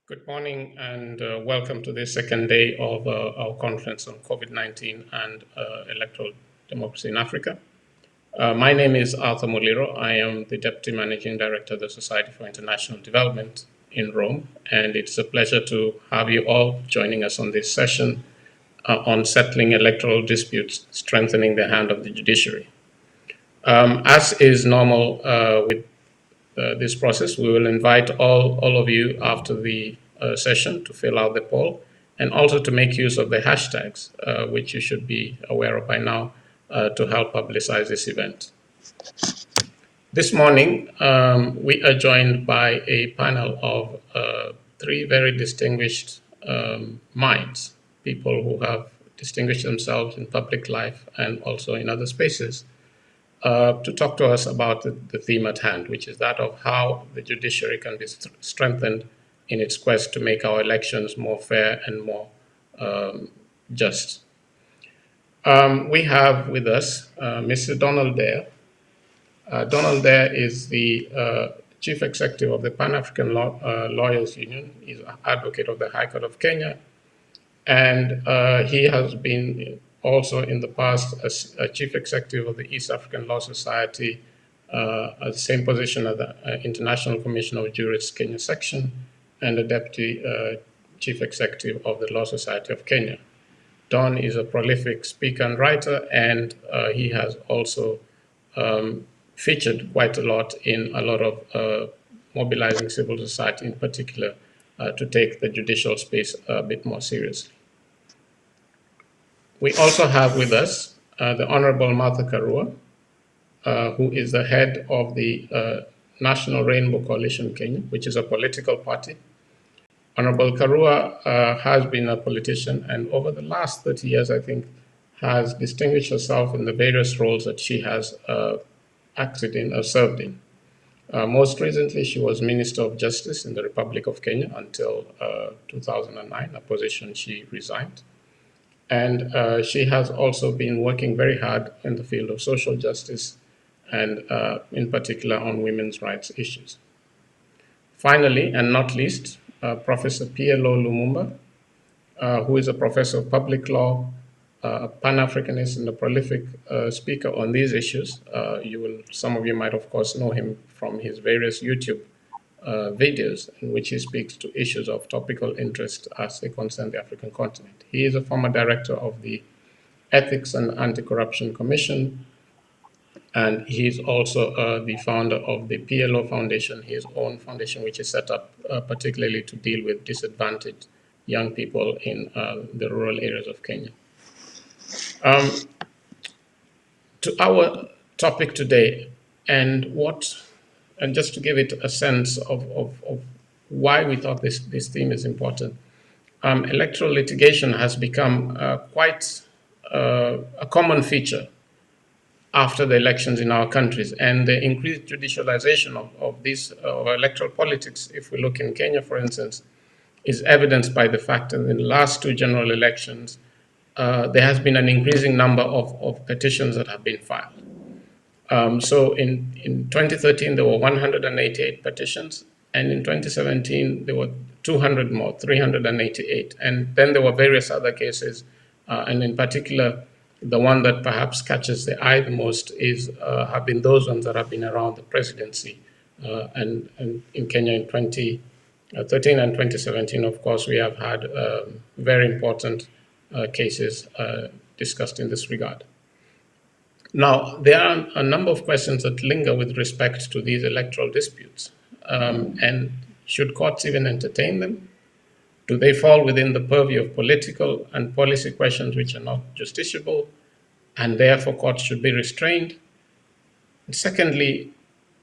Good morning and welcome to the second day of our conference on COVID-19 and electoral democracy in Africa. My name is Arthur Muliro. I am the Deputy Managing Director of the Society for International Development in Rome, and it's a pleasure to have you all joining us on this session on settling electoral disputes, strengthening the hand of the judiciary. As is normal with this process, we will invite all of you after the session to fill out the poll and also to make use of the hashtags, which you should be aware of by now, to help publicize this event. This morning, we are joined by a panel of three very distinguished minds, people who have distinguished themselves in public life and also in other spaces, to talk to us about the theme at hand, which is that of how the judiciary can be strengthened in its quest to make our elections more fair and more just. We have with us Mr. Donald Deya. Donald Deya is the Chief Executive of the Pan-African Lawyers Union. He's an advocate of the High Court of Kenya, and he has been also in the past as a Chief Executive of the East African Law Society, at the same position as the International Commission of Jurists Kenya section, and the Deputy Chief Executive of the Law Society of Kenya. Don is a prolific speaker and writer, and he has also featured quite a lot in a lot of mobilizing civil society, in particular, to take the judicial space a bit more seriously. We also have with us the Honorable Martha Karua, who is the head of the National Rainbow Coalition Kenya, which is a political party. Honorable Karua has been a politician, and over the last 30 years, I think, has distinguished herself in the various roles that she has acted in or served in. Most recently, she was Minister of Justice in the Republic of Kenya until 2009, a position she resigned. And she has also been working very hard in the field of social justice and in particular on women's rights issues. Finally, and not least, Professor PLO Lumumba, who is a professor of public law, a Pan-Africanist and a prolific speaker on these issues. Some of you might, of course, know him from his various YouTube videos in which he speaks to issues of topical interest as they concern the African continent. He is a former director of the Ethics and Anti-Corruption Commission, and he is also the founder of the PLO Foundation, his own foundation, which is set up particularly to deal with disadvantaged young people in the rural areas of Kenya. To our topic today, and just to give it a sense of why we thought this theme is important, electoral litigation has become quite a common feature after the elections in our countries, and the increased judicialization of electoral politics, if we look in Kenya, for instance, is evidenced by the fact that in the last two general elections, there has been an increasing number of petitions that have been filed. So in 2013, there were 188 petitions, and in 2017, there were 200 more, 388. And then there were various other cases, and in particular, the one that perhaps catches the eye the most have been those ones that have been around the presidency. And in Kenya in 2013 and 2017, of course, we have had very important cases discussed in this regard. Now, there are a number of questions that linger with respect to these electoral disputes. And should courts even entertain them? Do they fall within the purview of political and policy questions which are not justiciable, and therefore courts should be restrained? And secondly,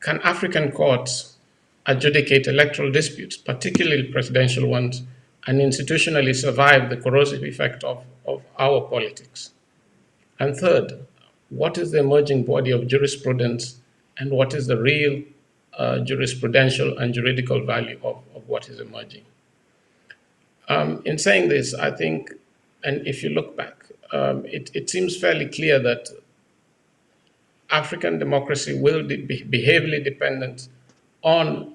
can African courts adjudicate electoral disputes, particularly presidential ones, and institutionally survive the corrosive effect of our politics? And third, what is the emerging body of jurisprudence, and what is the real jurisprudential and juridical value of what is emerging? In saying this, I think, and if you look back, it seems fairly clear that African democracy will be behaviorally dependent on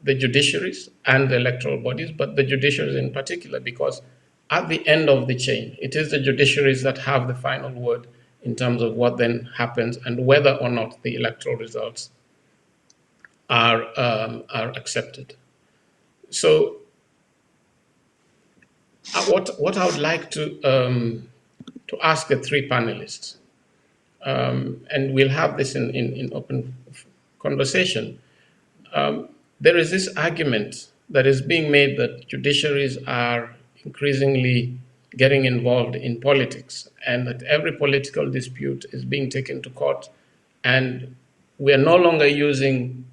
the judiciaries and the electoral bodies, but the judiciaries in particular, because at the end of the chain, it is the judiciaries that have the final word in terms of what then happens and whether or not the electoral results are accepted. So, what I would like to ask the three panelists, and we'll have this in open conversation. There is this argument that is being made that judiciaries are increasingly getting involved in politics and that every political dispute is being taken to court, and we are no longer using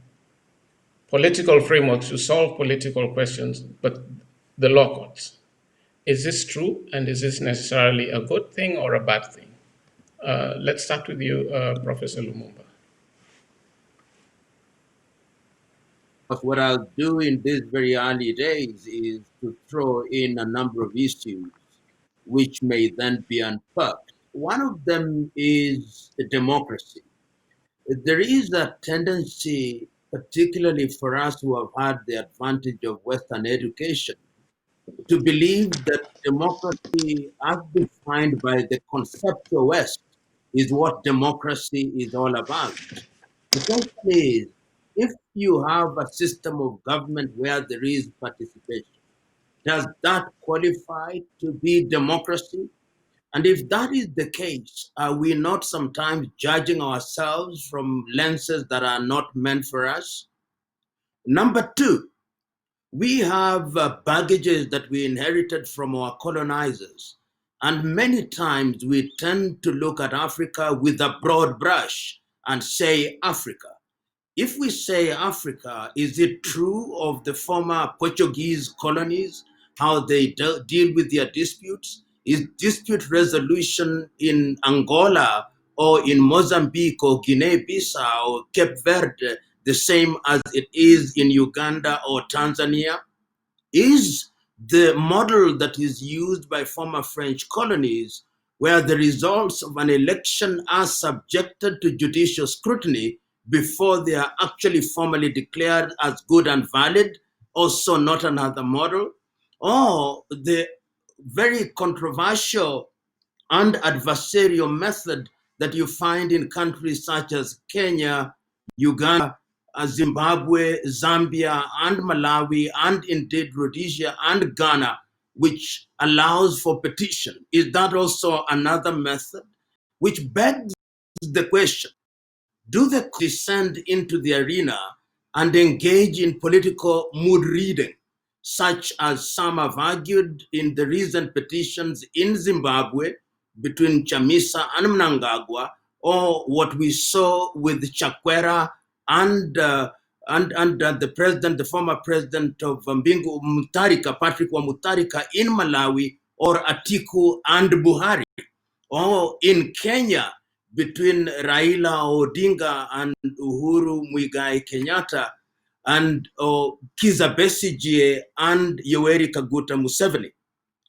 political frameworks to solve political questions, but the law courts. Is this true, and is this necessarily a good thing or a bad thing? Let's start with you, Professor Lumumba. What I'll do in these very early days is to throw in a number of issues which may then be unpacked. One of them is democracy. There is a tendency, particularly for us who have had the advantage of Western education, to believe that democracy, as defined by the conceptual West, is what democracy is all about. The question is, if you have a system of government where there is participation, does that qualify to be democracy? And if that is the case, are we not sometimes judging ourselves from lenses that are not meant for us? Number two, we have baggages that we inherited from our colonizers. And many times we tend to look at Africa with a broad brush and say Africa. If we say Africa, is it true of the former Portuguese colonies, how they deal with their disputes? Is dispute resolution in Angola or in Mozambique or Guinea-Bissau or Cape Verde the same as it is in Uganda or Tanzania? Is the model that is used by former French colonies, where the results of an election are subjected to judicial scrutiny before they are actually formally declared as good and valid, also not another model? Or the very controversial and adversarial method that you find in countries such as Kenya, Uganda, Zimbabwe, Zambia, and Malawi, and indeed Rhodesia and Ghana, which allows for petition? Is that also another method? Which begs the question, do they descend into the arena and engage in political mood reading, such as some have argued in the recent petitions in Zimbabwe between Chamisa and Mnangagwa, or what we saw with Chakwera and the president, the former president of Mbingu Mutharika, Patrick wa Mutharika in Malawi, or Atiku and Buhari, or in Kenya between Raila Odinga and Uhuru Muigai Kenyatta, and Kizza Besigye and Yoweri Kaguta Museveni.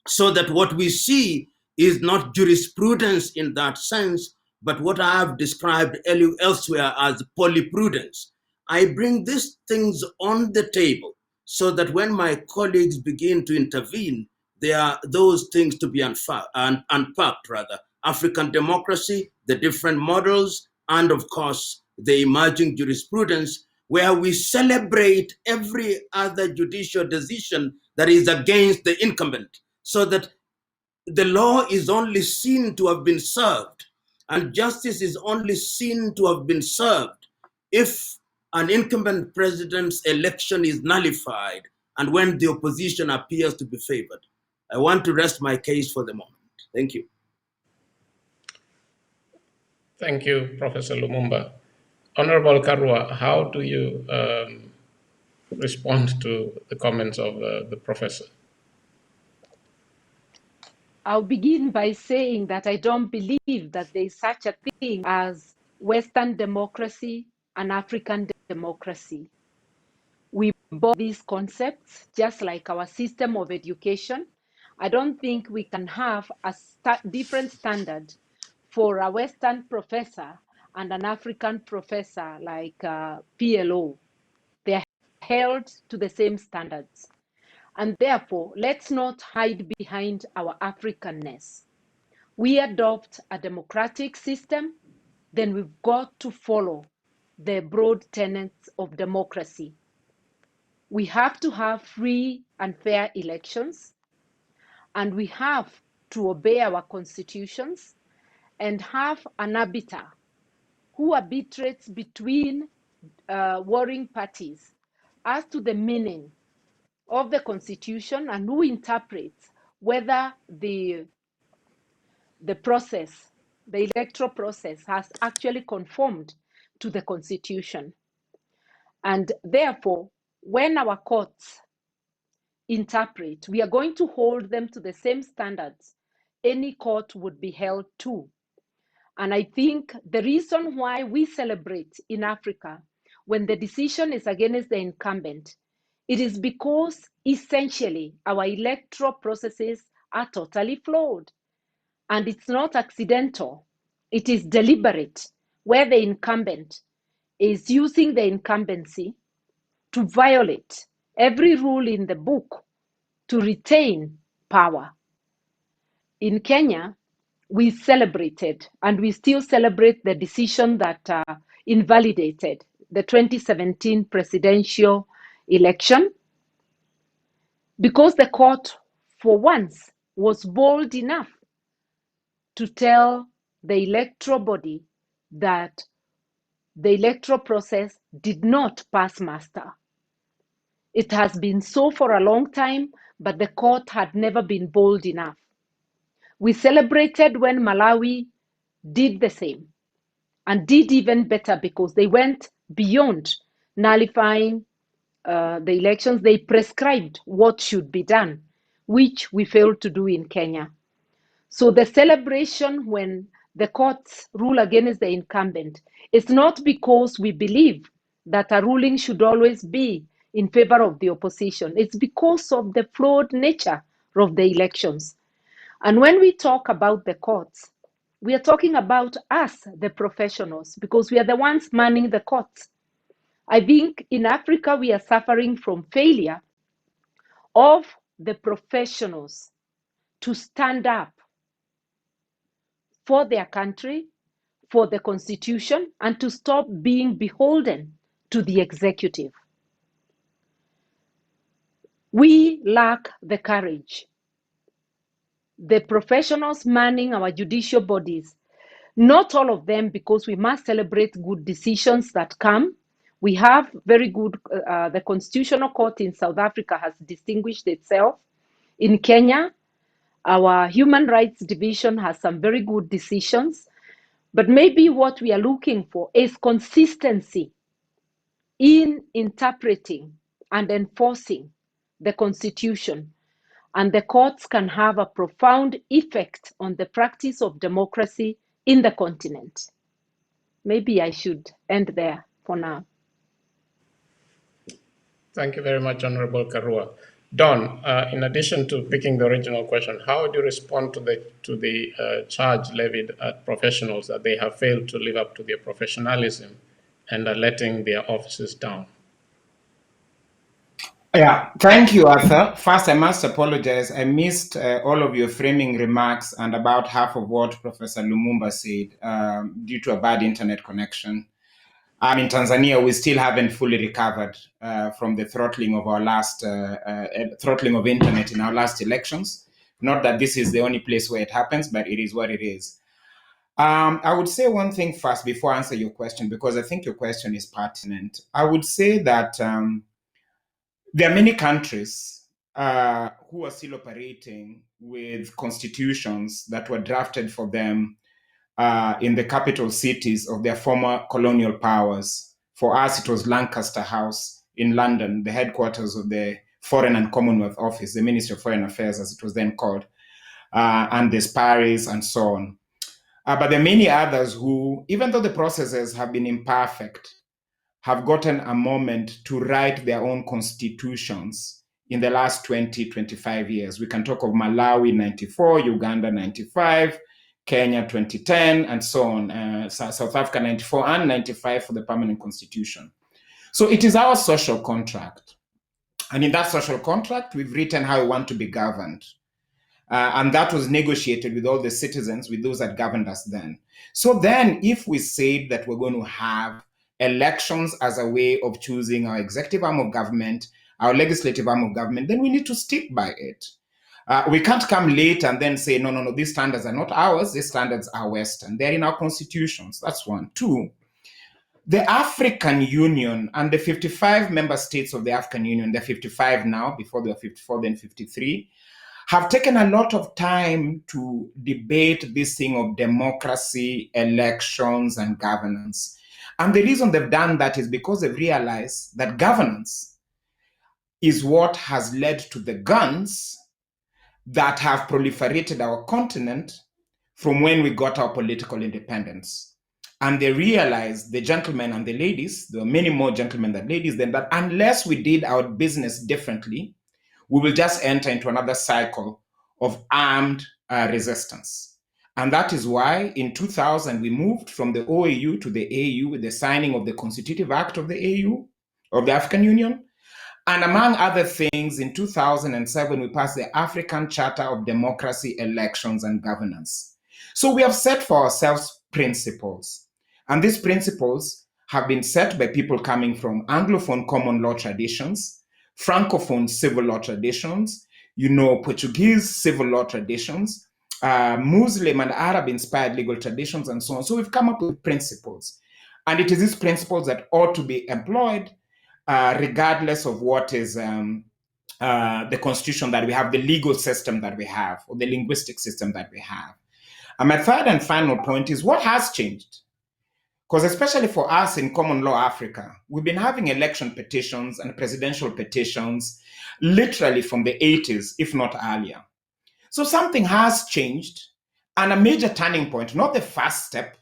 So that what we see is not jurisprudence in that sense, but what I have described elsewhere as polyprudence. I bring these things on the table so that when my colleagues begin to intervene, there are those things to be unpacked, rather. African democracy, the different models, and of course, the emerging jurisprudence, where we celebrate every other judicial decision that is against the incumbent, so that the law is only seen to have been served and justice is only seen to have been served if an incumbent president's election is nullified and when the opposition appears to be favored. I want to rest my case for the moment. Thank you. Thank you, Professor Lumumba. Honorable Karua, how do you respond to the comments of the professor? I'll begin by saying that I don't believe that there is such a thing as Western democracy and African democracy. We bought these concepts just like our system of education. I don't think we can have a different standard for a Western professor and an African professor like PLO. They're held to the same standards. And therefore, let's not hide behind our Africanness. We adopt a democratic system, then we've got to follow the broad tenets of democracy. We have to have free and fair elections, and we have to obey our constitutions and have an arbiter who arbitrates between warring parties as to the meaning of the constitution and who interprets whether the process, the electoral process, has actually conformed to the constitution. And therefore, when our courts interpret, we are going to hold them to the same standards any court would be held to. And I think the reason why we celebrate in Africa when the decision is against the incumbent, it is because essentially our electoral processes are totally flawed. And it's not accidental, it is deliberate, where the incumbent is using the incumbency to violate every rule in the book to retain power. In Kenya, we celebrated, and we still celebrate, the decision that invalidated the 2017 presidential election, because the court, for once, was bold enough to tell the electoral body that the electoral process did not pass muster. It has been so for a long time, but the court had never been bold enough. We celebrated when Malawi did the same and did even better, because they went beyond nullifying the elections. They prescribed what should be done, which we failed to do in Kenya. So the celebration when the courts rule against the incumbent is not because we believe that a ruling should always be in favor of the opposition. It's because of the flawed nature of the elections. And when we talk about the courts, we are talking about us, the professionals, because we are the ones manning the courts. I think in Africa, we are suffering from failure of the professionals to stand up for their country, for the constitution, and to stop being beholden to the executive. We lack the courage. The professionals manning our judicial bodies, not all of them, because we must celebrate good decisions that come. We have very good, the Constitutional Court in South Africa has distinguished itself. In Kenya, our Human Rights Division has some very good decisions. But maybe what we are looking for is consistency in interpreting and enforcing the Constitution. And the courts can have a profound effect on the practice of democracy in the continent. Maybe I should end there for now. Thank you very much, Honorable Karua. Don, in addition to picking the original question, how would you respond to the charge levied at professionals that they have failed to live up to their professionalism and are letting their offices down? Yeah, thank you, Arthur. First, I must apologize. I missed all of your framing remarks and about half of what Professor Lumumba said due to a bad internet connection. In Tanzania, we still haven't fully recovered from the throttling of our last throttling of internet in our last elections. Not that this is the only place where it happens, but it is what it is. I would say one thing first before I answer your question, because I think your question is pertinent. I would say that there are many countries who are still operating with constitutions that were drafted for them in the capital cities of their former colonial powers. For us, it was Lancaster House in London, the headquarters of the Foreign and Commonwealth Office, the Ministry of Foreign Affairs, as it was then called, and there's Paris and so on. But there are many others who, even though the processes have been imperfect, have gotten a moment to write their own constitutions in the last 20, 25 years. We can talk of Malawi 94, Uganda 95, Kenya 2010, and so on, South Africa 94 and 95 for the permanent constitution. So it is our social contract. And in that social contract, we've written how we want to be governed. And that was negotiated with all the citizens, with those that governed us then. So then, if we say that we're going to have elections as a way of choosing our executive arm of government, our legislative arm of government, then we need to stick by it. We can't come late and then say, no, these standards are not ours, these standards are Western. They're in our constitutions. That's one. Two, the African Union and the 55 member states of the African Union, they're 55 now, before they were 54, then 53, have taken a lot of time to debate this thing of democracy, elections, and governance. And the reason they've done that is because they've realized that governance is what has led to the guns that have proliferated our continent from when we got our political independence. And they realized, the gentlemen and the ladies, there were many more gentlemen than ladies then, that unless we did our business differently, we will just enter into another cycle of armed resistance. And that is why in 2000, we moved from the OAU to the AU with the signing of the Constitutive Act of the AU, of the African Union. And among other things, in 2007, we passed the African Charter of Democracy, Elections, and Governance. So we have set for ourselves principles. And these principles have been set by people coming from Anglophone common law traditions, Francophone civil law traditions, Portuguese civil law traditions, Muslim and Arab-inspired legal traditions, and so on. So we've come up with principles. And it is these principles that ought to be employed regardless of what is the constitution that we have, the legal system that we have, or the linguistic system that we have. And my third and final point is what has changed? Because especially for us in common law Africa, we've been having election petitions and presidential petitions literally from the 80s, if not earlier. So something has changed, and a major turning point, not the first step,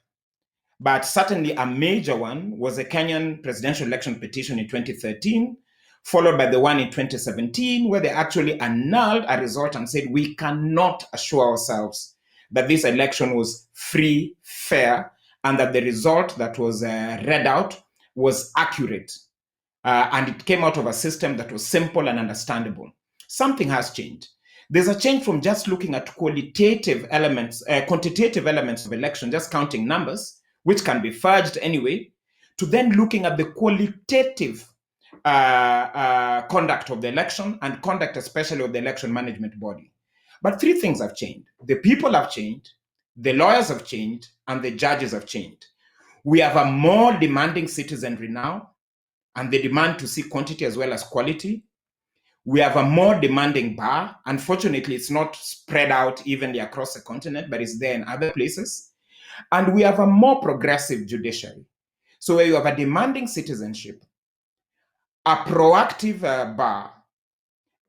but certainly a major one, was the Kenyan presidential election petition in 2013, followed by the one in 2017, where they actually annulled a result and said, we cannot assure ourselves that this election was free, fair, and that the result that was read out was accurate. And it came out of a system that was simple and understandable. Something has changed. There's a change from just looking at quantitative elements of election, just counting numbers, which can be fudged anyway, to then looking at the qualitative conduct of the election and conduct especially of the election management body. But three things have changed. The people have changed, the lawyers have changed, and the judges have changed. We have a more demanding citizenry now, and they demand to see quantity as well as quality. We have a more demanding bar. Unfortunately, it's not spread out evenly across the continent, but it's there in other places. And we have a more progressive judiciary. So where you have a demanding citizenship, a proactive bar,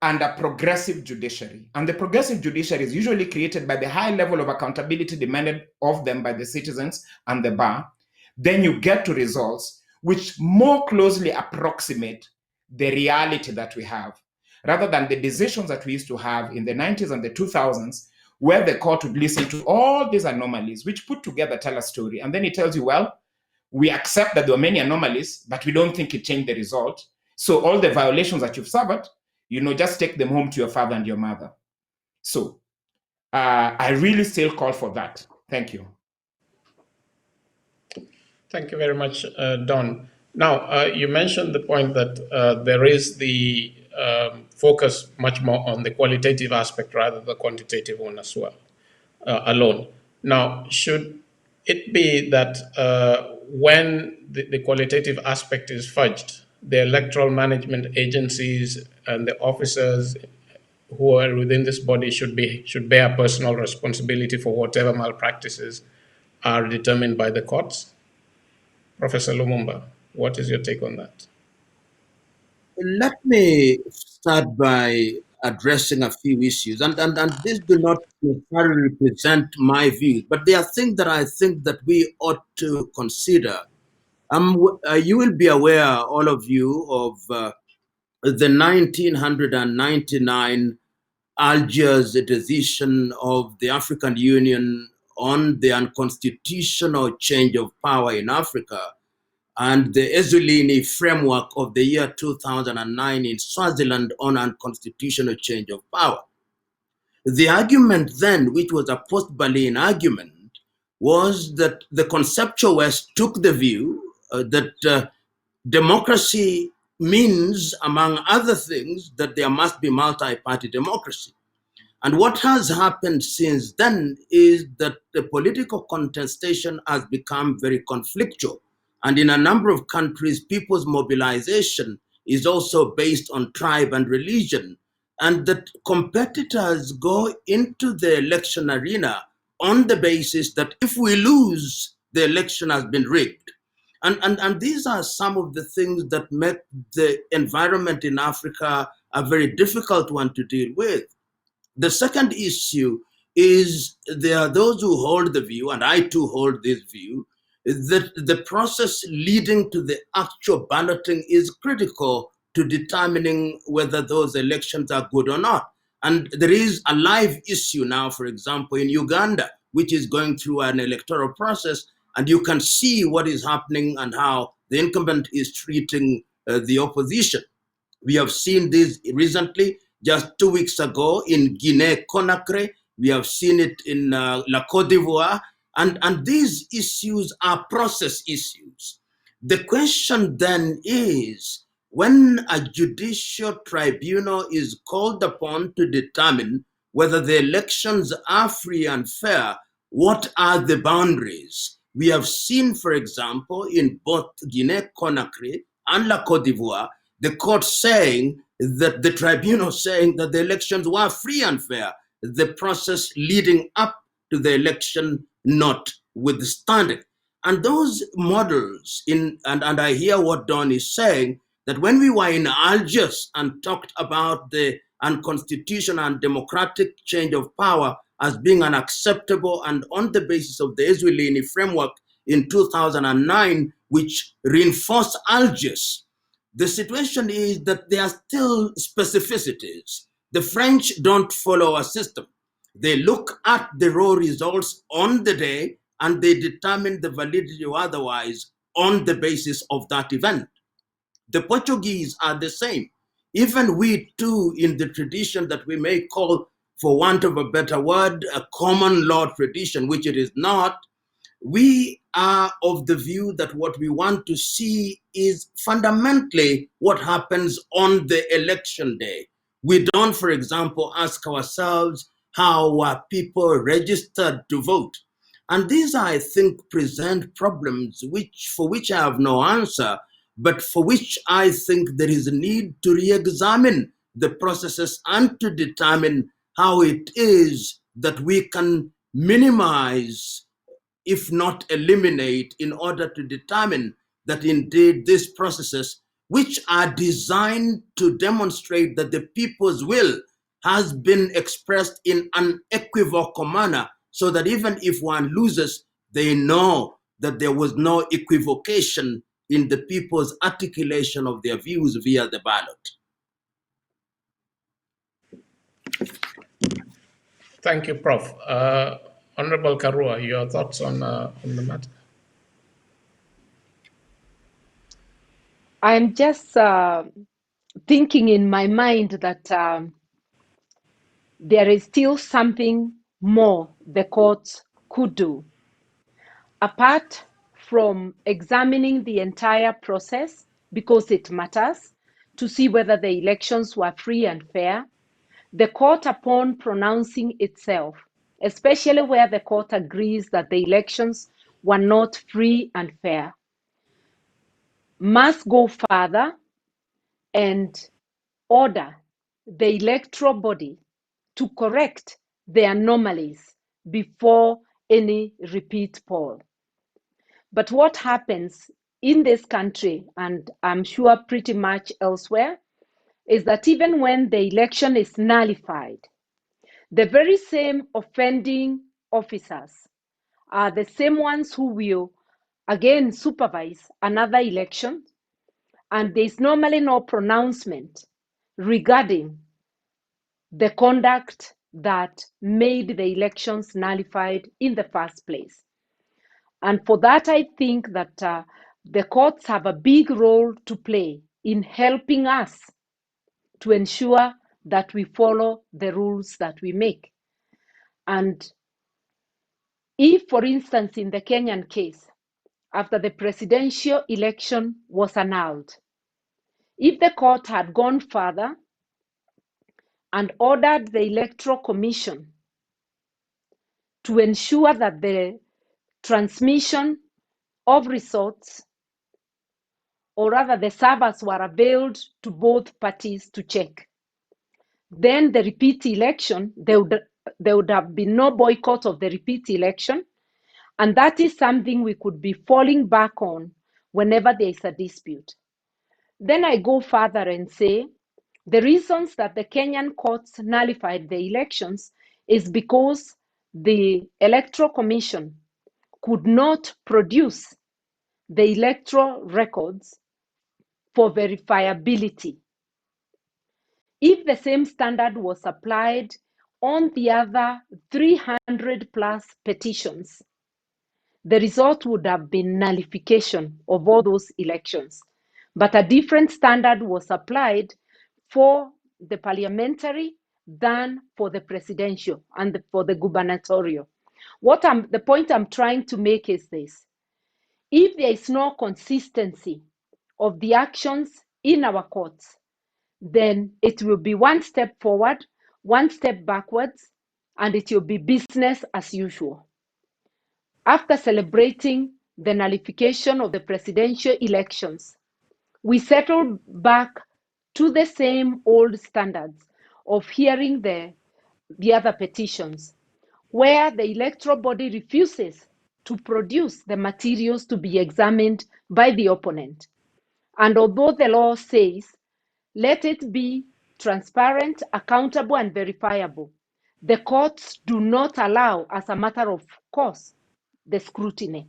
and a progressive judiciary. And the progressive judiciary is usually created by the high level of accountability demanded of them by the citizens and the bar. Then you get to results which more closely approximate the reality that we have, rather than the decisions that we used to have in the 90s and the 2000s, where the court would listen to all these anomalies, which put together tell a story. And then it tells you, well, we accept that there were many anomalies, but we don't think it changed the result. So all the violations that you've suffered, just take them home to your father and your mother. So I really still call for that. Thank you. Thank you very much, Don. Now, you mentioned the point that there is the focus much more on the qualitative aspect rather than the quantitative one as well, alone. Now, should it be that when the qualitative aspect is fudged, the electoral management agencies and the officers who are within this body should bear personal responsibility for whatever malpractices are determined by the courts? Professor Lumumba, what is your take on that? Let me start by addressing a few issues, and these do not necessarily represent my views, but they are things that I think that we ought to consider. You will be aware, all of you, of the 1999 Algiers decision of the African Union on the unconstitutional change of power in Africa, and the Ezulini framework of the year 2009 in Swaziland on unconstitutional change of power. The argument then, which was a post-Berlin argument, was that the conceptual West took the view that democracy means, among other things, that there must be multi-party democracy. And what has happened since then is that the political contestation has become very conflictual. And in a number of countries, people's mobilization is also based on tribe and religion. And that competitors go into the election arena on the basis that if we lose, the election has been rigged. And these are some of the things that make the environment in Africa a very difficult one to deal with. The second issue is there are those who hold the view, and I too hold this view, that the process leading to the actual balloting is critical to determining whether those elections are good or not. And there is a live issue now, for example, in Uganda, which is going through an electoral process, and you can see what is happening and how the incumbent is treating the opposition. We have seen this recently, just 2 weeks ago in Guinea-Conakry. We have seen it in La Côte d'Ivoire. And these issues are process issues. The question then is, when a judicial tribunal is called upon to determine whether the elections are free and fair, what are the boundaries? We have seen, for example, in both Guinea-Conakry and La Côte d'Ivoire, the court saying that the tribunal saying that the elections were free and fair, the process leading up to the election notwithstanding. And those models, and I hear what Don is saying, that when we were in Algiers and talked about the unconstitutional and democratic change of power as being unacceptable, and on the basis of the Ezulini framework in 2009, which reinforced Algiers, the situation is that there are still specificities. The French don't follow a system. They look at the raw results on the day and they determine the validity or otherwise on the basis of that event. The Portuguese are the same. Even we too, in the tradition that we may call, for want of a better word, a common law tradition, which it is not, we are of the view that what we want to see is fundamentally what happens on the election day. We don't, for example, ask ourselves how are people registered to vote. And these, I think, present problems for which I have no answer, but for which I think there is a need to re-examine the processes and to determine how it is that we can minimize, if not eliminate, in order to determine that indeed these processes, which are designed to demonstrate that the people's will has been expressed in an equivocal manner, so that even if one loses, they know that there was no equivocation in the people's articulation of their views via the ballot. Thank you, Prof. Honorable Karua, your thoughts on the matter? I'm just thinking in my mind that there is still something more the courts could do. Apart from examining the entire process, because it matters, to see whether the elections were free and fair, the court, upon pronouncing itself, especially where the court agrees that the elections were not free and fair, must go further and order the electoral body to correct the anomalies before any repeat poll. But what happens in this country, and I'm sure pretty much elsewhere, is that even when the election is nullified, the very same offending officers are the same ones who will again supervise another election, and there's normally no pronouncement regarding the conduct that made the elections nullified in the first place. And for that, I think that the courts have a big role to play in helping us to ensure that we follow the rules that we make. And if, for instance, in the Kenyan case, after the presidential election was annulled, if the court had gone further and ordered the Electoral Commission to ensure that the transmission of results, or rather the servers were availed to both parties to check, then the repeat election, there would have been no boycott of the repeat election. And that is something we could be falling back on whenever there is a dispute. Then I go further and say, the reasons that the Kenyan courts nullified the elections is because the Electoral Commission could not produce the electoral records for verifiability. If the same standard was applied on the other 300 plus petitions, the result would have been nullification of all those elections. But a different standard was applied for the parliamentary than for the presidential and for the gubernatorial. The point I'm trying to make is this. If there is no consistency of the actions in our courts, then it will be one step forward, one step backwards, and it will be business as usual. After celebrating the nullification of the presidential elections, we settled back to the same old standards of hearing the other petitions, where the electoral body refuses to produce the materials to be examined by the opponent. And although the law says, let it be transparent, accountable, and verifiable, the courts do not allow, as a matter of course, the scrutiny.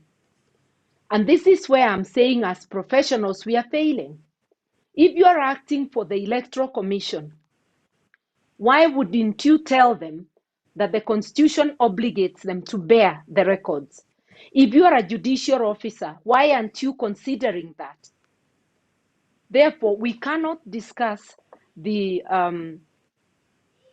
And this is where I'm saying, as professionals, we are failing. If you are acting for the Electoral Commission, why wouldn't you tell them that the Constitution obligates them to bear the records? If you are a judicial officer, why aren't you considering that? Therefore, we cannot discuss the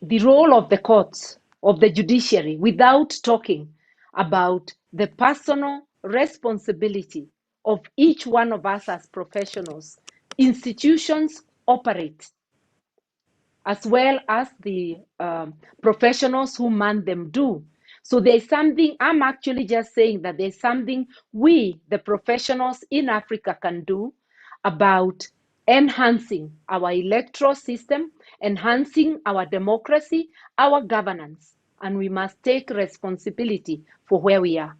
role of the courts, of the judiciary, without talking about the personal responsibility of each one of us as professionals. Institutions operate, as well as the professionals who man them do. So there's something, I'm actually just saying that there's something we, the professionals in Africa, can do about enhancing our electoral system, enhancing our democracy, our governance, and we must take responsibility for where we are.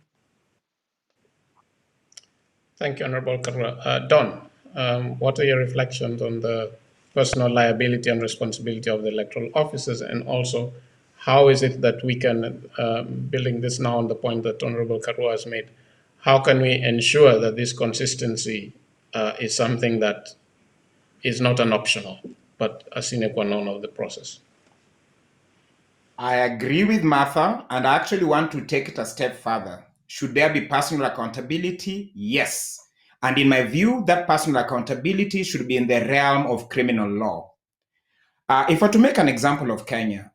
Thank you, Honorable Karua. Don, what are your reflections on the personal liability and responsibility of the electoral officers, and also how is it that we can, building this now on the point that Honorable Karua has made, how can we ensure that this consistency is something that is not an optional, but a sine qua non of the process? I agree with Martha, and I actually want to take it a step further. Should there be personal accountability? Yes. And in my view, that personal accountability should be in the realm of criminal law. If I were to make an example of Kenya,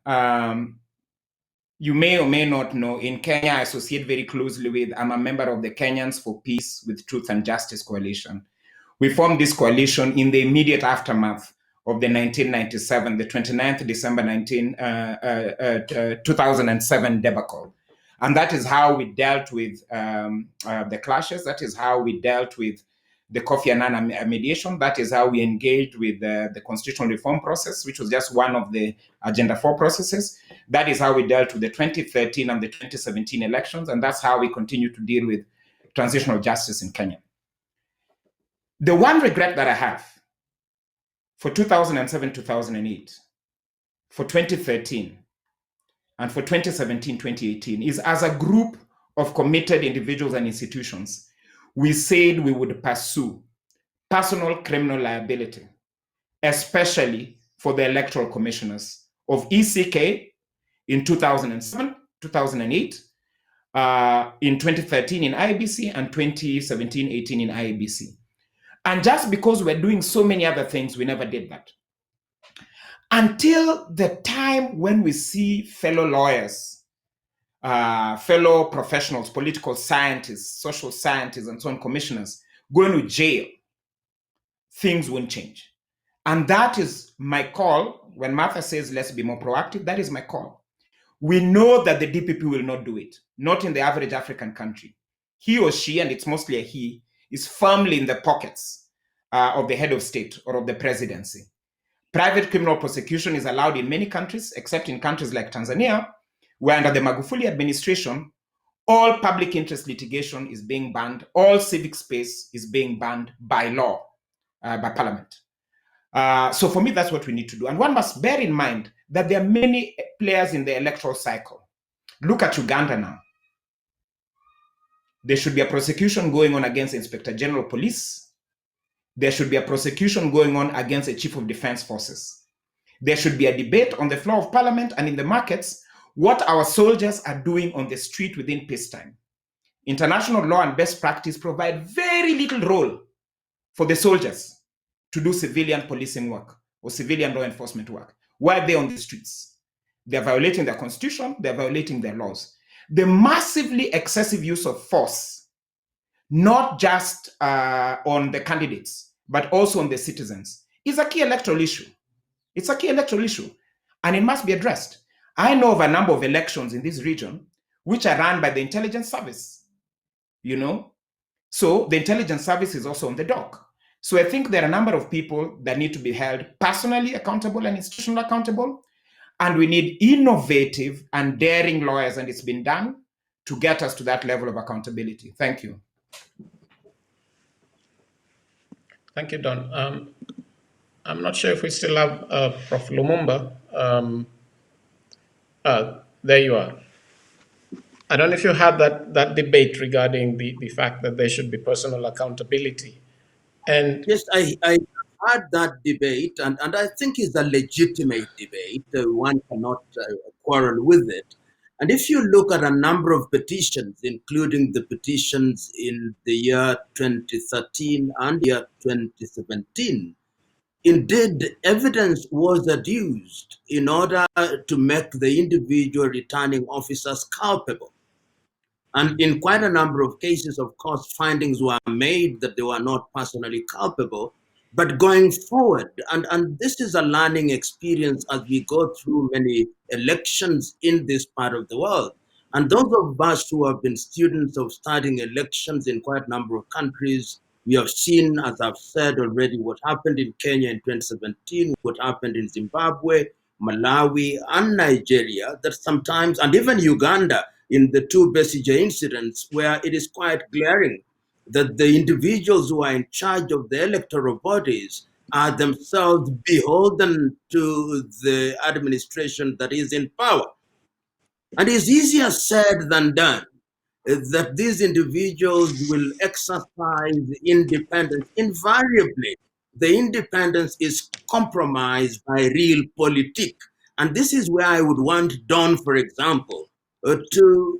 you may or may not know, in Kenya, I associate very closely with, I'm a member of the Kenyans for Peace with Truth and Justice Coalition. We formed this coalition in the immediate aftermath of the 1997, the 29th December 2007 debacle. And that is how we dealt with the clashes. That is how we dealt with the Kofi Annan mediation. That is how we engaged with the constitutional reform process, which was just one of the Agenda 4 processes. That is how we dealt with the 2013 and the 2017 elections. And that's how we continue to deal with transitional justice in Kenya. The one regret that I have for 2007, 2008, for 2013, and for 2017, 2018 is, as a group of committed individuals and institutions, we said we would pursue personal criminal liability, especially for the electoral commissioners of ECK in 2007, 2008, in 2013 in IEBC, and 2017, 18 in IEBC. And just because we're doing so many other things, we never did that. Until the time when we see fellow lawyers, fellow professionals, political scientists, social scientists, and so on, commissioners, going to jail, things won't change. And that is my call. When Martha says, let's be more proactive, that is my call. We know that the DPP will not do it, not in the average African country. He or she, and it's mostly a he, is firmly in the pockets of the head of state or of the presidency. Private criminal prosecution is allowed in many countries, except in countries like Tanzania, where under the Magufuli administration, all public interest litigation is being banned, all civic space is being banned by law, by parliament. So for me, that's what we need to do. And one must bear in mind that there are many players in the electoral cycle. Look at Uganda now. There should be a prosecution going on against the Inspector General of Police. There should be a prosecution going on against the Chief of Defense Forces. There should be a debate on the floor of parliament and in the markets what our soldiers are doing on the street within peacetime. International law and best practice provide very little role for the soldiers to do civilian policing work or civilian law enforcement work. Why are they on the streets? They're violating their constitution, they're violating their laws. The massively excessive use of force, not just on the candidates, but also on the citizens, is a key electoral issue. It's a key electoral issue, and it must be addressed. I know of a number of elections in this region which are run by the intelligence service, So the intelligence service is also on the dock. So I think there are a number of people that need to be held personally accountable and institutionally accountable. And we need innovative and daring lawyers, and it's been done to get us to that level of accountability. Thank you. Thank you, Don. I'm not sure if we still have Prof. Lumumba. There you are. I don't know if you had that debate regarding the fact that there should be personal accountability. And yes, I had that debate, and I think it's a legitimate debate. One cannot quarrel with it. And if you look at a number of petitions, including the petitions in the year 2013 and year 2017, indeed, evidence was adduced in order to make the individual returning officers culpable. And in quite a number of cases, of course, findings were made that they were not personally culpable. But going forward, and this is a learning experience as we go through many elections in this part of the world. And those of us who have been students of studying elections in quite a number of countries, we have seen, as I've said already, what happened in Kenya in 2017, what happened in Zimbabwe, Malawi, and Nigeria, that sometimes, and even Uganda, in the two Besigye incidents, where it is quite glaring that the individuals who are in charge of the electoral bodies are themselves beholden to the administration that is in power. And it's easier said than done that these individuals will exercise independence. Invariably, the independence is compromised by real politics. And this is where I would want Don, for example, to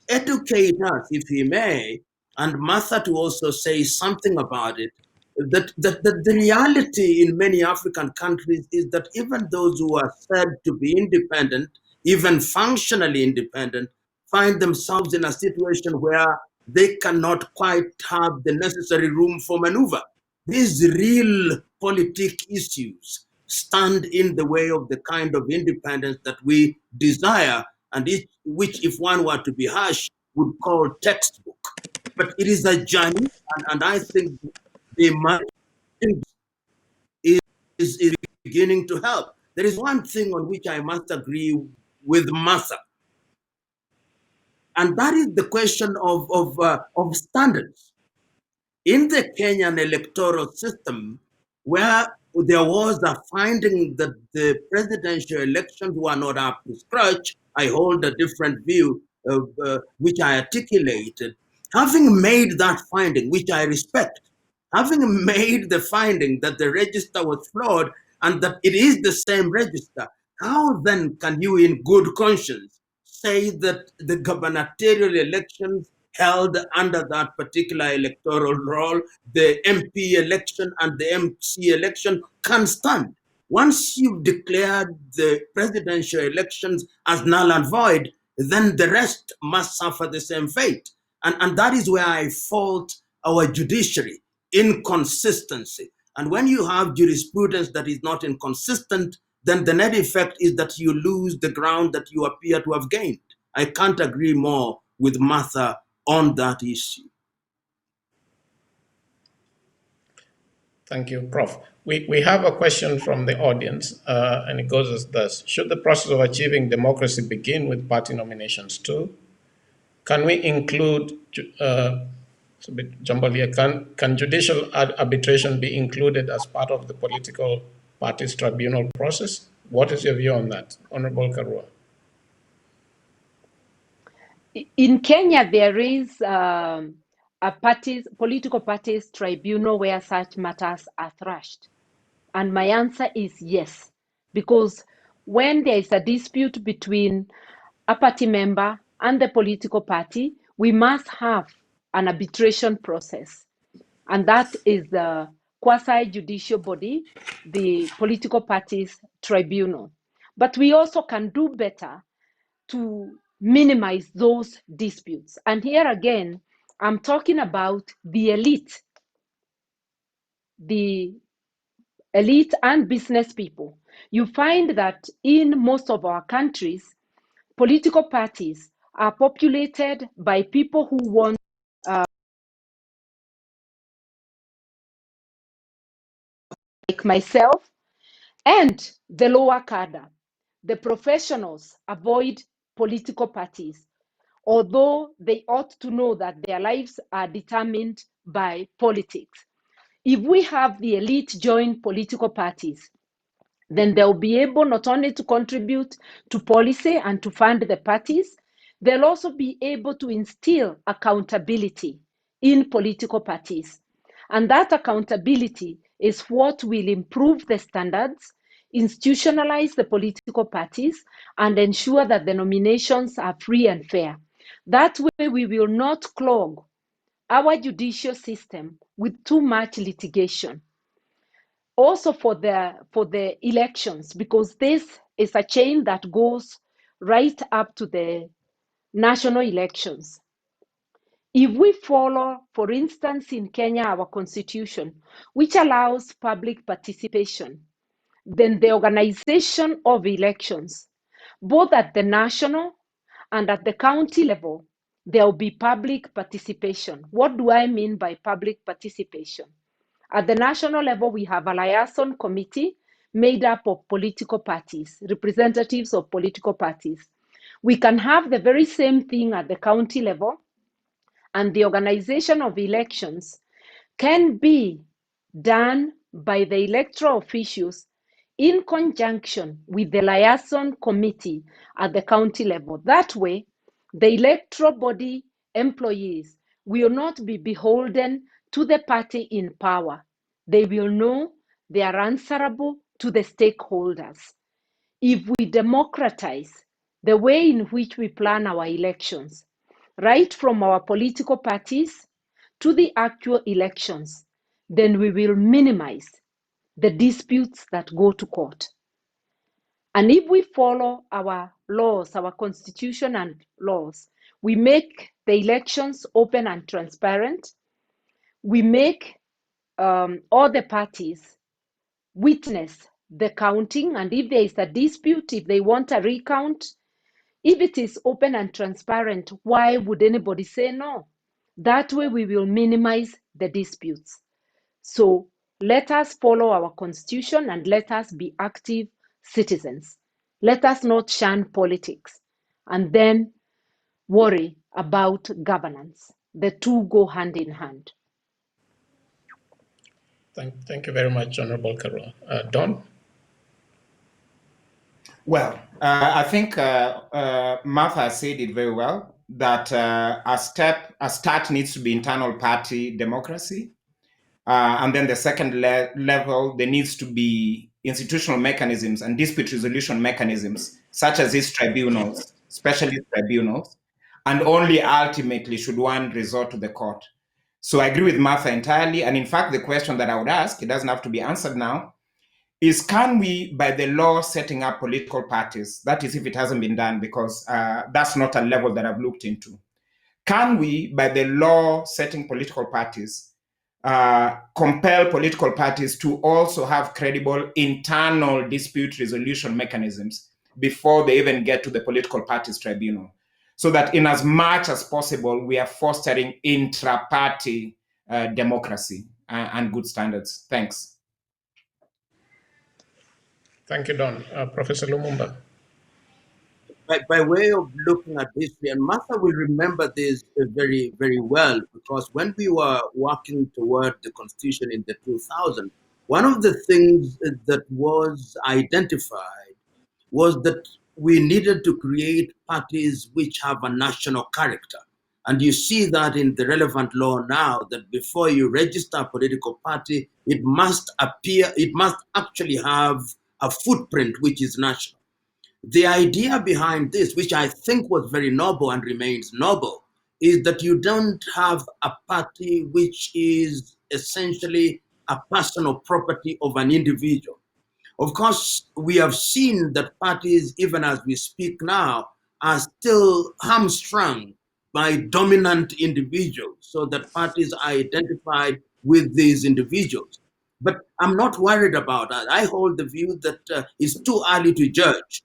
educate us, if he may, and Martha to also say something about it, that the reality in many African countries is that even those who are said to be independent, even functionally independent, find themselves in a situation where they cannot quite have the necessary room for maneuver. These real politic issues stand in the way of the kind of independence that we desire, and which, if one were to be harsh, would call textbook. But it is a journey, and I think the marketing is beginning to help. There is one thing on which I must agree with Martha, and that is the question of standards. In the Kenyan electoral system, where there was a finding that the presidential elections were not up to scratch, I hold a different view, which I articulated. Having made that finding, which I respect, having made the finding that the register was flawed and that it is the same register, how then can you in good conscience say that the gubernatorial elections held under that particular electoral roll, the MP election and the MC election can stand. Once you've declared the presidential elections as null and void, then the rest must suffer the same fate. And that is where I fault our judiciary, inconsistency. And when you have jurisprudence that is not inconsistent, then the net effect is that you lose the ground that you appear to have gained. I can't agree more with Martha on that issue. Thank you, Prof. We have a question from the audience, and it goes as thus. Should the process of achieving democracy begin with party nominations too? Can we include, it's a bit jumbled here, can judicial arbitration be included as part of the political parties tribunal process? What is your view on that? Honorable Karua. In Kenya, there is political parties tribunal where such matters are thrashed. And my answer is yes, because when there is a dispute between a party member and the political party, we must have an arbitration process. And that is the quasi-judicial body, the political parties tribunal. But we also can do better to minimize those disputes. And here again, I'm talking about the elite and business people. You find that in most of our countries, political parties are populated by people who want, like myself, and the lower cadre. The professionals avoid political parties, although they ought to know that their lives are determined by politics. If we have the elite join political parties, then they'll be able not only to contribute to policy and to fund the parties, they'll also be able to instill accountability in political parties. And that accountability is what will improve the standards, institutionalize the political parties, and ensure that the nominations are free and fair. That way, we will not clog our judicial system with too much litigation. Also for the elections, because this is a chain that goes right up to the national elections. If we follow, for instance, in Kenya, our constitution, which allows public participation, then the organization of elections, both at the national and at the county level, there will be public participation. What do I mean by public participation? At the national level, we have a liaison committee made up of political parties, representatives of political parties. We can have the very same thing at the county level, and the organization of elections can be done by the electoral officials in conjunction with the liaison committee at the county level. That way, the electoral body employees will not be beholden to the party in power. They will know they are answerable to the stakeholders. If we democratize the way in which we plan our elections, right from our political parties to the actual elections, then we will minimize the disputes that go to court. And if we follow our laws, our constitution and laws, we make the elections open and transparent. We make all the parties witness the counting. And if there is a dispute, if they want a recount, if it is open and transparent, why would anybody say no? That way we will minimize the disputes. So let us follow our constitution and let us be active citizens. Let us not shun politics and then worry about governance. The two go hand in hand. Thank you very much, Honorable Karua. Don? Well, I think Martha said it very well, that a start needs to be internal party democracy. And then the second level, there needs to be institutional mechanisms and dispute resolution mechanisms, such as these tribunals, specialist tribunals. and only ultimately should one resort to the court. So I agree with Martha entirely. And in fact, the question that I would ask, it doesn't have to be answered now, is can we, by the law, setting up political parties, that is if it hasn't been done, because that's not a level that I've looked into. Can we, by the law setting political parties, compel political parties to also have credible internal dispute resolution mechanisms before they even get to the political parties tribunal? So that in as much as possible, we are fostering intra-party democracy and good standards. Thanks. Thank you, Don. Professor Lumumba. By way of looking at history, and Martha will remember this very, very well, because when we were working toward the Constitution in the 2000, one of the things that was identified was that we needed to create parties which have a national character. And you see that in the relevant law now, that before you register a political party, it must actually have a footprint which is national. The idea behind this, which I think was very noble and remains noble, is that you don't have a party which is essentially a personal property of an individual. Of course, we have seen that parties, even as we speak now, are still hamstrung by dominant individuals, so that parties are identified with these individuals. But I'm not worried about that. I hold the view that it's too early to judge.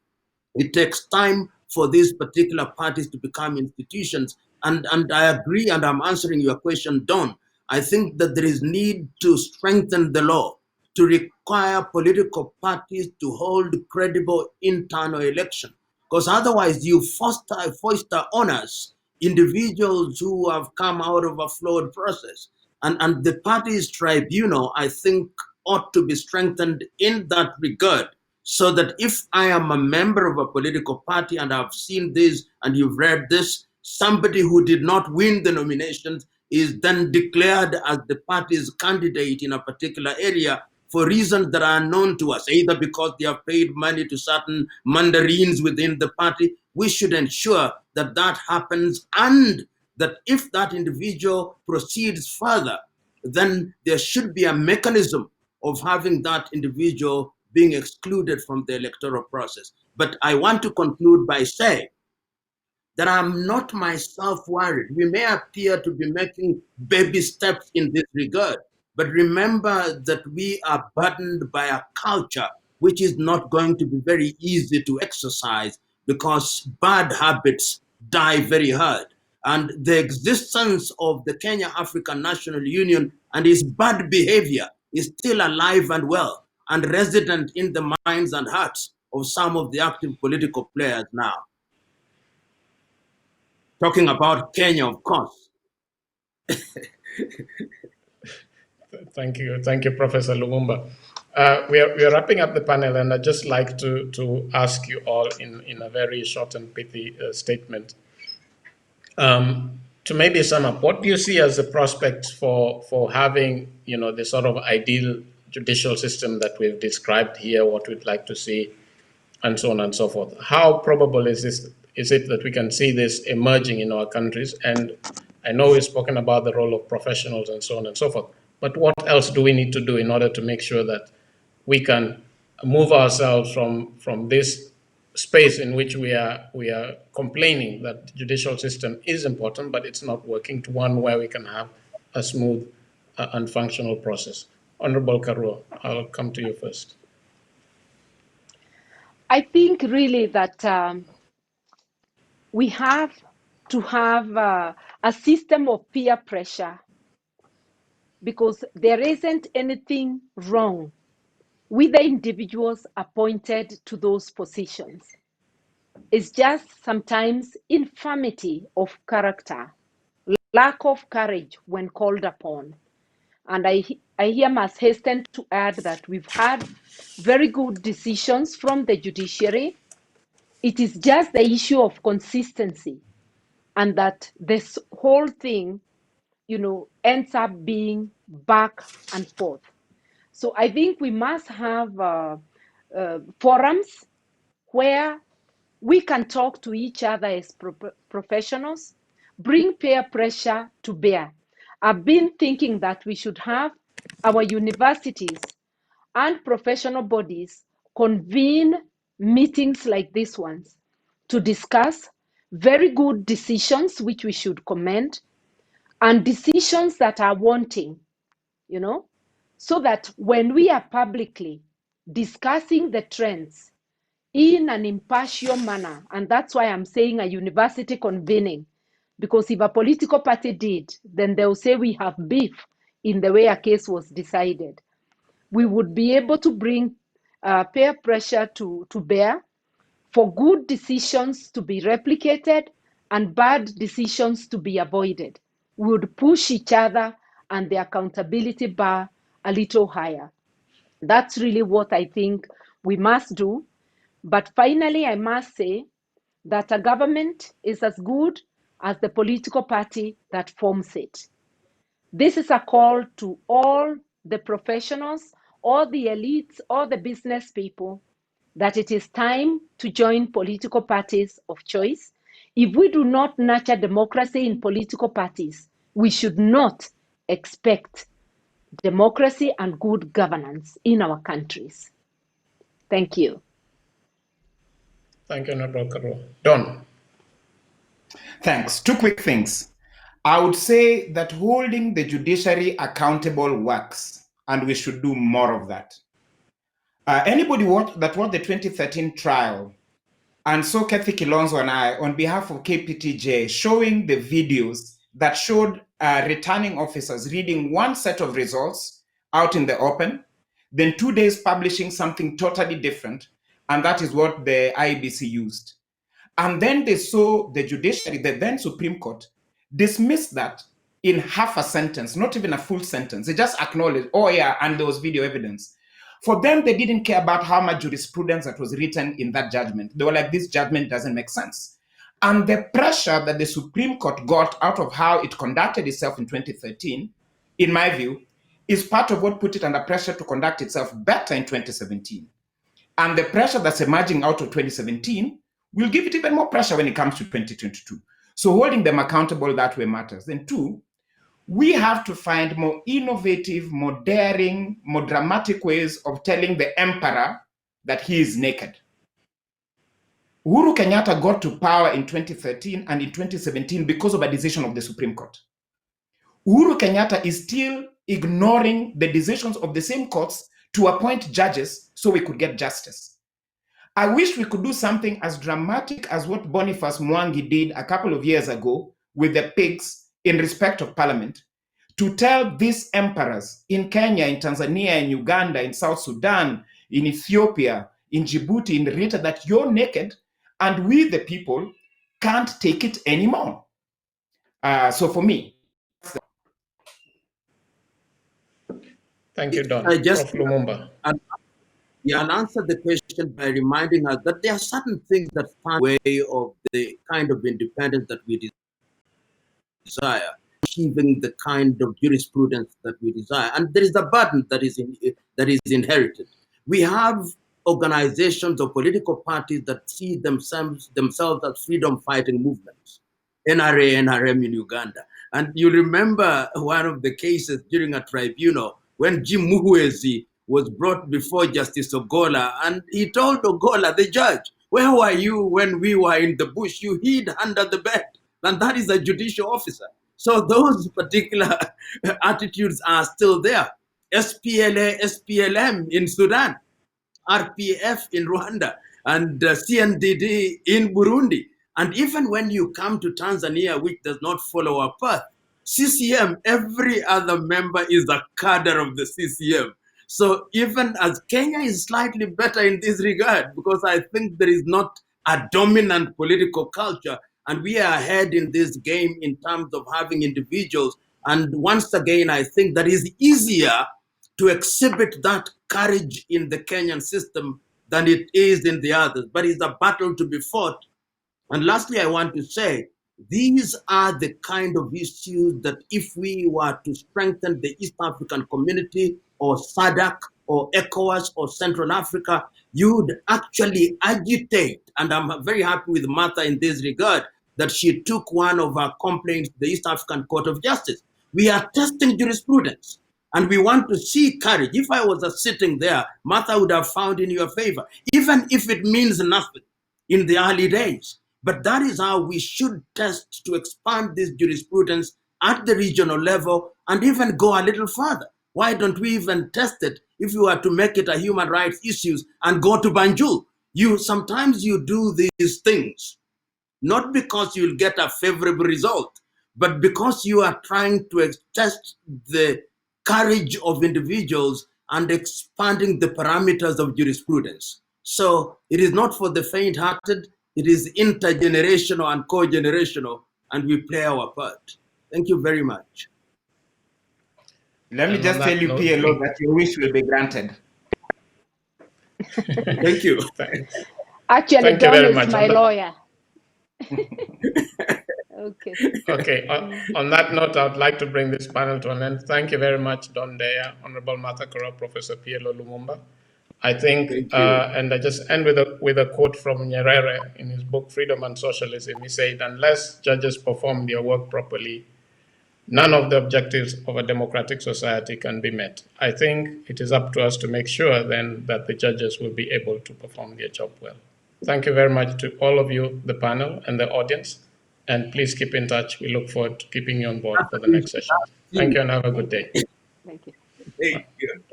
It takes time for these particular parties to become institutions. And I agree, and I'm answering your question, Don. I think that there is need to strengthen the law to require political parties to hold credible internal election. Because otherwise you foster on us individuals who have come out of a flawed process. And the parties tribunal, I think, ought to be strengthened in that regard, so that if I am a member of a political party and I've seen this and you've read this, somebody who did not win the nominations is then declared as the party's candidate in a particular area for reasons that are known to us, either because they have paid money to certain mandarins within the party. We should ensure that that happens, and that if that individual proceeds further, then there should be a mechanism of having that individual being excluded from the electoral process. But I want to conclude by saying that I'm not myself worried. We may appear to be making baby steps in this regard, but remember that we are burdened by a culture which is not going to be very easy to exercise, because bad habits die very hard. And the existence of the Kenya African National Union and its bad behavior is still alive and well and resident in the minds and hearts of some of the active political players now. Talking about Kenya, of course. Thank you, Professor Lumumba. We are wrapping up the panel, and I'd just like to ask you all in a very short and pithy statement to maybe sum up. What do you see as the prospects for having, the sort of ideal judicial system that we've described here, what we'd like to see, and so on and so forth? How probable is it that we can see this emerging in our countries? And I know we've spoken about the role of professionals and so on and so forth, but what else do we need to do in order to make sure that we can move ourselves from this space in which we are complaining that the judicial system is important, but it's not working, to one where we can have a smooth and functional process? Honorable Karua, I'll come to you first. I think really that we have to have a system of peer pressure, because there isn't anything wrong with the individuals appointed to those positions. It's just sometimes infirmity of character, lack of courage when called upon. And I here must hasten to add that we've had very good decisions from the judiciary. It is just the issue of consistency, and that this whole thing, ends up being back and forth. So I think we must have forums where We can talk to each other as professionals, bring peer pressure to bear. I've been thinking that we should have our universities and professional bodies convene meetings like these ones to discuss very good decisions, which we should commend, and decisions that are wanting, so that when we are publicly discussing the trends in an impartial manner, and that's why I'm saying a university convening, because if a political party did, then they'll say we have beef in the way a case was decided. We would be able to bring peer pressure to bear for good decisions to be replicated and bad decisions to be avoided. We would push each other and the accountability bar a little higher. That's really what I think we must do. But finally, I must say that a government is as good as the political party that forms it. This is a call to all the professionals, all the elites, all the business people, that it is time to join political parties of choice. If we do not nurture democracy in political parties, we should not expect democracy and good governance in our countries. Thank you. Thank you, Honorable Karua. Don. Thanks. Two quick things. I would say that holding the judiciary accountable works, and we should do more of that. Anybody that watched the 2013 trial, and so Kathy Kilonzo and I, on behalf of KPTJ, showing the videos that showed returning officers reading one set of results out in the open, then 2 days publishing something totally different, and that is what the IEBC used. And then they saw the judiciary, the then Supreme Court, dismiss that in half a sentence, not even a full sentence. They just acknowledged, oh yeah, and there was video evidence. For them, they didn't care about how much jurisprudence that was written in that judgment. They were like, this judgment doesn't make sense. And the pressure that the Supreme Court got out of how it conducted itself in 2013, in my view, is part of what put it under pressure to conduct itself better in 2017. And the pressure that's emerging out of 2017 will give it even more pressure when it comes to 2022. So holding them accountable that way matters. Then two, we have to find more innovative, more daring, more dramatic ways of telling the emperor that he is naked. Uhuru Kenyatta got to power in 2013 and in 2017 because of a decision of the Supreme Court. Uhuru Kenyatta is still ignoring the decisions of the same courts to appoint judges so we could get justice. I wish we could do something as dramatic as what Boniface Mwangi did a couple of years ago with the pigs in respect of parliament, to tell these emperors in Kenya, in Tanzania, in Uganda, in South Sudan, in Ethiopia, in Djibouti, in Rita, that you're naked and we, the people, can't take it anymore. So for me. Thank you, Don. Just Prof. Lumumba. and answer the question by reminding us that there are certain things that stand in the way of the kind of independence that we desire, achieving the kind of jurisprudence that we desire. And there is a burden that is inherited. We have organizations or political parties that see themselves as freedom-fighting movements, NRA, NRM in Uganda. And you remember one of the cases during a tribunal when Jim Muhwezi was brought before Justice Ogola, and he told Ogola, the judge, where were you when we were in the bush? You hid under the bed. And that is a judicial officer. So those particular attitudes are still there. SPLA, SPLM in Sudan, RPF in Rwanda, and CNDD in Burundi. And even when you come to Tanzania, which does not follow a path, CCM, every other member is a cadre of the CCM. So even as Kenya is slightly better in this regard, because I think there is not a dominant political culture, and we are ahead in this game in terms of having individuals. And once again, I think that is easier to exhibit that courage in the Kenyan system than it is in the others. But it's a battle to be fought. And lastly, I want to say, these are the kind of issues that if we were to strengthen the East African community or SADC or ECOWAS or Central Africa, you would actually agitate. And I'm very happy with Martha in this regard, that she took one of our complaints to the East African Court of Justice. We are testing jurisprudence, and we want to see courage. If I was sitting there, Martha would have found in your favor, even if it means nothing in the early days. But that is how we should test to expand this jurisprudence at the regional level and even go a little further. Why don't we even test it if you were to make it a human rights issues and go to Banjul? Sometimes you do these things, not because you'll get a favorable result, but because you are trying to test the courage of individuals and expanding the parameters of jurisprudence. So it is not for the faint-hearted, it is intergenerational and co-generational, and we play our part. Thank you very much. Let me just tell you, PLO, that your wish will be granted. Thank you. Actually, Don is my lawyer. Okay. Okay. On that note, I would like to bring this panel to an end. Thank you very much, Don Deya, Honorable Martha Karua, Professor PLO Lumumba. I think, and I just end with a quote from Nyerere in his book, Freedom and Socialism. He said, unless judges perform their work properly, none of the objectives of a democratic society can be met. I think it is up to us to make sure then that the judges will be able to perform their job well. Thank you very much to all of you, the panel and the audience, and please keep in touch. We look forward to keeping you on board for the next session. Thank you and have a good day. Thank you. Thank you.